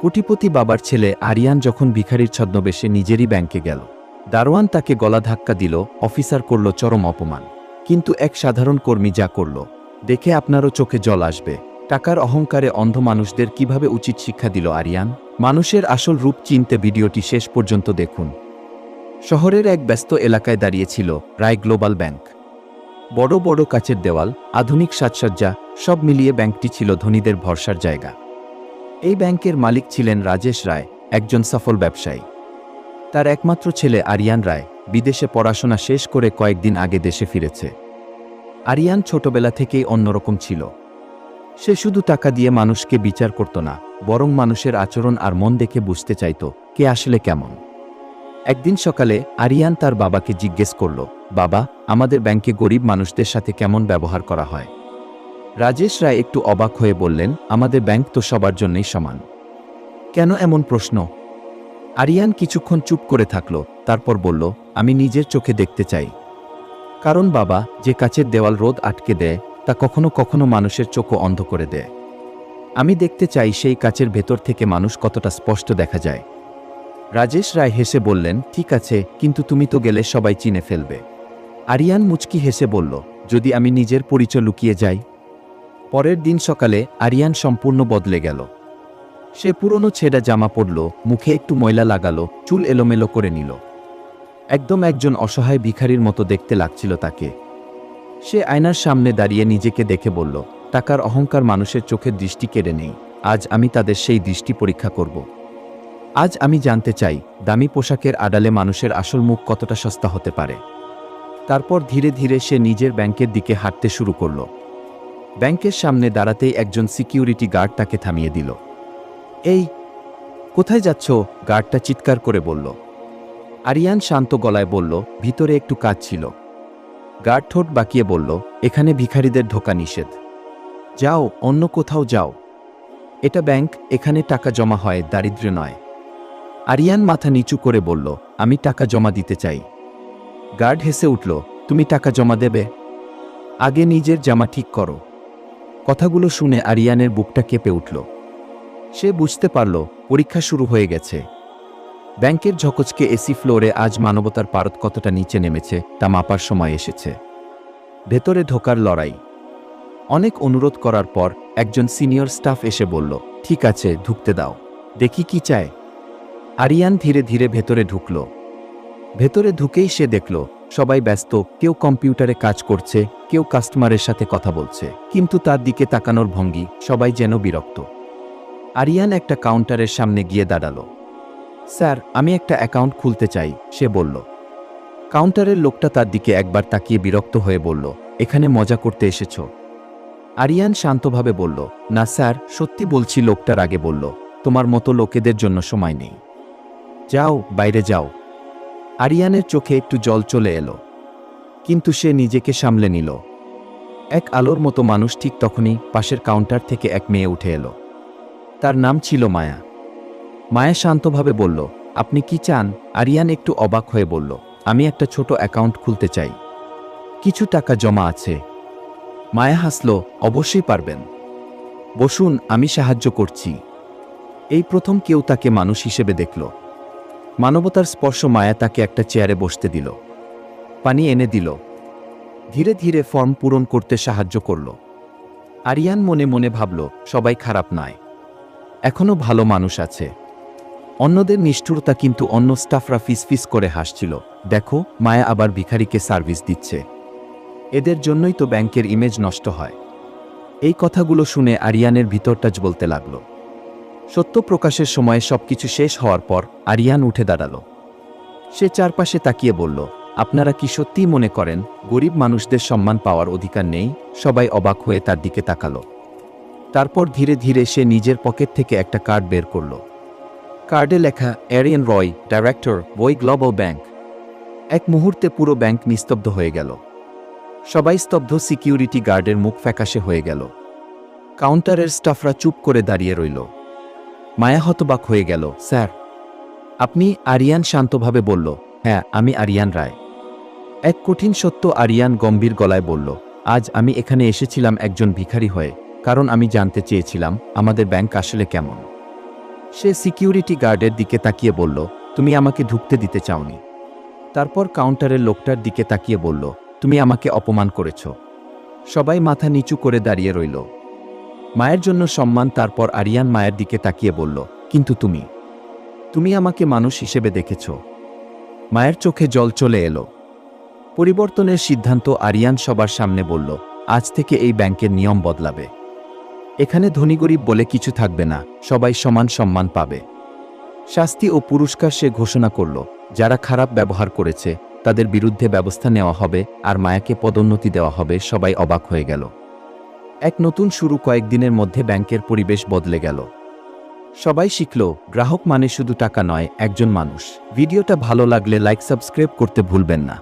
কোটিপতি বাবার ছেলে আরিয়ান যখন ভিখারির ছদ্মবেশে নিজেরই ব্যাংকে গেল, দারোয়ান তাকে গলা ধাক্কা দিল, অফিসার করল চরম অপমান। কিন্তু এক সাধারণ কর্মী যা করল, দেখে আপনারও চোখে জল আসবে। টাকার অহংকারে অন্ধ মানুষদের কিভাবে উচিত শিক্ষা দিল আরিয়ান। মানুষের আসল রূপ চিনতে ভিডিওটি শেষ পর্যন্ত দেখুন। শহরের এক ব্যস্ত এলাকায় দাঁড়িয়েছিল রায় গ্লোবাল ব্যাংক। বড় বড় কাচের দেওয়াল, আধুনিক সাজসজ্জা, সব মিলিয়ে ব্যাংকটি ছিল ধনীদের ভরসার জায়গা। এই ব্যাংকের মালিক ছিলেন রাজেশ রায়, একজন সফল ব্যবসায়ী। তার একমাত্র ছেলে আরিয়ান রায় বিদেশে পড়াশোনা শেষ করে কয়েকদিন আগে দেশে ফিরেছে। আরিয়ান ছোটবেলা থেকেই অন্যরকম ছিল। সে শুধু টাকা দিয়ে মানুষকে বিচার করত না, বরং মানুষের আচরণ আর মন দেখে বুঝতে চাইত কে আসলে কেমন। একদিন সকালে আরিয়ান তার বাবাকে জিজ্ঞেস করল, বাবা, আমাদের ব্যাংকে গরিব মানুষদের সাথে কেমন ব্যবহার করা হয়? রাজেশ রায় একটু অবাক হয়ে বললেন, আমাদের ব্যাংক তো সবার জন্যই সমান। কেন এমন প্রশ্ন? আরিয়ান কিছুক্ষণ চুপ করে থাকল, তারপর বলল, আমি নিজের চোখে দেখতে চাই। কারণ বাবা, যে কাচের দেওয়াল রোদ আটকে দেয় তা কখনো কখনো মানুষের চোখও অন্ধ করে দেয়। আমি দেখতে চাই সেই কাচের ভেতর থেকে মানুষ কতটা স্পষ্ট দেখা যায়। রাজেশ রায় হেসে বললেন, ঠিক আছে, কিন্তু তুমি তো গেলে সবাই চিনে ফেলবে। আরিয়ান মুচকি হেসে বলল, যদি আমি নিজের পরিচয় লুকিয়ে যাই? পরের দিন সকালে আরিয়ান সম্পূর্ণ বদলে গেল। সে পুরনো ছেঁড়া জামা পরল, মুখে একটু ময়লা লাগালো, চুল এলোমেলো করে নিল। একদম একজন অসহায় ভিখারির মতো দেখতে লাগছিল তাকে। সে আয়নার সামনে দাঁড়িয়ে নিজেকে দেখে বলল, টাকার অহংকার মানুষের চোখের দৃষ্টি কেড়ে নেই। আজ আমি তাদের সেই দৃষ্টি পরীক্ষা করব। আজ আমি জানতে চাই, দামি পোশাকের আড়ালে মানুষের আসল মুখ কতটা সস্তা হতে পারে। তারপর ধীরে ধীরে সে নিজের ব্যাংকের দিকে হাঁটতে শুরু করল। ব্যাংকের সামনে দাঁড়াতেই একজন সিকিউরিটি গার্ড তাকে থামিয়ে দিল। এই, কোথায় যাচ্ছ? গার্ডটা চিৎকার করে বলল। আরিয়ান শান্ত গলায় বলল, ভিতরে একটু কাজ ছিল। গার্ড ঠোঁট বাঁকিয়ে বলল, এখানে ভিখারিদের ঢোকা নিষেধ। যাও, অন্য কোথাও যাও। এটা ব্যাংক, এখানে টাকা জমা হয়, দারিদ্র্য নয়। আরিয়ান মাথা নিচু করে বলল, আমি টাকা জমা দিতে চাই। গার্ড হেসে উঠল, তুমি টাকা জমা দেবে? আগে নিজের জামা ঠিক করো। কথাগুলো শুনে আরিয়ানের বুকটা কেঁপে উঠল। সে বুঝতে পারল, পরীক্ষা শুরু হয়ে গেছে। ব্যাংকের ঝকচকে এসি ফ্লোরে আজ মানবতার পারদ কতটা নিচে নেমেছে তা মাপার সময় এসেছে। ভেতরে ঢোকার লড়াই। অনেক অনুরোধ করার পর একজন সিনিয়র স্টাফ এসে বলল, ঠিক আছে, ঢুকতে দাও, দেখি কি চায়। আরিয়ান ধীরে ধীরে ভেতরে ঢুকল। ভেতরে ঢুকেই সে দেখল, সবাই ব্যস্ত, কেউ কম্পিউটারে কাজ করছে, কেউ কাস্টমারের সাথে কথা বলছে, কিন্তু তার দিকে তাকানোর ভঙ্গি, সবাই যেন বিরক্ত। আরিয়ান একটা কাউন্টারের সামনে গিয়ে দাঁড়াল। স্যার, আমি একটা অ্যাকাউন্ট খুলতে চাই, সে বলল। কাউন্টারের লোকটা তার দিকে একবার তাকিয়ে বিরক্ত হয়ে বলল, এখানে মজা করতে এসেছ? আরিয়ান শান্তভাবে বলল, না স্যার, সত্যি বলছি। লোকটার আগে বলল, তোমার মতো লোকেদের জন্য সময় নেই, যাও, বাইরে যাও। আরিয়ানের চোখে একটু জল চলে এলো, কিন্তু সে নিজেকে সামলে নিল। এক আলোর মতো মানুষ ঠিক তখনই পাশের কাউন্টার থেকে এক মেয়ে উঠে এলো। তার নাম ছিল মায়া। মায়া শান্তভাবে বলল, আপনি কি চান? আরিয়ান একটু অবাক হয়ে বলল, আমি একটা ছোট অ্যাকাউন্ট খুলতে চাই, কিছু টাকা জমা আছে। মায়া হাসল, অবশ্যই পারবেন, বসুন, আমি সাহায্য করছি। এই প্রথম কেউ তাকে মানুষ হিসেবে দেখল। মানবতার স্পর্শ। মায়া তাকে একটা চেয়ারে বসতে দিল, পানি এনে দিল, ধীরে ধীরে ফর্ম পূরণ করতে সাহায্য করল। আরিয়ান মনে মনে ভাবল, সবাই খারাপ নয়, এখনো ভালো মানুষ আছে। অন্যদের নিষ্ঠুরতা, কিন্তু অন্য স্টাফরা ফিসফিস করে হাসছিল, দেখো, মায়া আবার ভিখারিকে সার্ভিস দিচ্ছে, এদের জন্যই তো ব্যাংকের ইমেজ নষ্ট হয়। এই কথাগুলো শুনে আরিয়ানের ভিতরটা জ্বলতে লাগল। সত্য প্রকাশের সময়ে সবকিছু শেষ হওয়ার পর আরিয়ান উঠে দাঁড়াল। সে চারপাশে তাকিয়ে বলল, আপনারা কি সত্যিই মনে করেন গরিব মানুষদের সম্মান পাওয়ার অধিকার নেই? সবাই অবাক হয়ে তার দিকে তাকালো। তারপর ধীরে ধীরে সে নিজের পকেট থেকে একটা কার্ড বের করল। কার্ডে লেখা, এরিয়ান রয়, ডাইরেক্টর, বই গ্লোবাল ব্যাংক। এক মুহূর্তে পুরো ব্যাংক নিস্তব্ধ হয়ে গেল। সবাই স্তব্ধ, সিকিউরিটি গার্ডের মুখ ফ্যাকাশে হয়ে গেল। কাউন্টারের স্টাফরা চুপ করে দাঁড়িয়ে রইল। মায়া হতবাক হয়ে গেল, স্যার, আপনি? আরিয়ান শান্তভাবে বলল, হ্যাঁ, আমি আরিয়ান রায়। এক কঠিন সত্য। আরিয়ান গম্ভীর গলায় বলল, আজ আমি এখানে এসেছিলাম একজন ভিখারি হয়ে, কারণ আমি জানতে চেয়েছিলাম আমাদের ব্যাংক আসলে কেমন। সে সিকিউরিটি গার্ডের দিকে তাকিয়ে বলল, তুমি আমাকে ঢুকতে দিতে চাওনি। তারপর কাউন্টারের লোকটার দিকে তাকিয়ে বলল, তুমি আমাকে অপমান করেছ। সবাই মাথা নিচু করে দাঁড়িয়ে রইল। মায়ের জন্য সম্মান। তারপর আরিয়ান মায়ের দিকে তাকিয়ে বলল, কিন্তু তুমি আমাকে মানুষ হিসেবে দেখেছ। মায়ের চোখে জল চলে এলো। পরিবর্তনের সিদ্ধান্ত। আরিয়ান সবার সামনে বলল, আজ থেকে এই ব্যাংকের নিয়ম বদলাবে। এখানে ধনী গরিব বলে কিছু থাকবে না, সবাই সমান সম্মান পাবে। শাস্তি ও পুরস্কার সে ঘোষণা করল, যারা খারাপ ব্যবহার করেছে তাদের বিরুদ্ধে ব্যবস্থা নেওয়া হবে আর মায়াকে পদোন্নতি দেওয়া হবে। সবাই অবাক হয়ে গেল। এক নতুন শুরু। কয়েকদিনের মধ্যে ব্যাংকের পরিবেশ বদলে গেল। সবাই শিখল, গ্রাহক মানে শুধু টাকা নয়, একজন মানুষ। ভিডিওটা ভালো লাগলে লাইক সাবস্ক্রাইব করতে ভুলবেন না।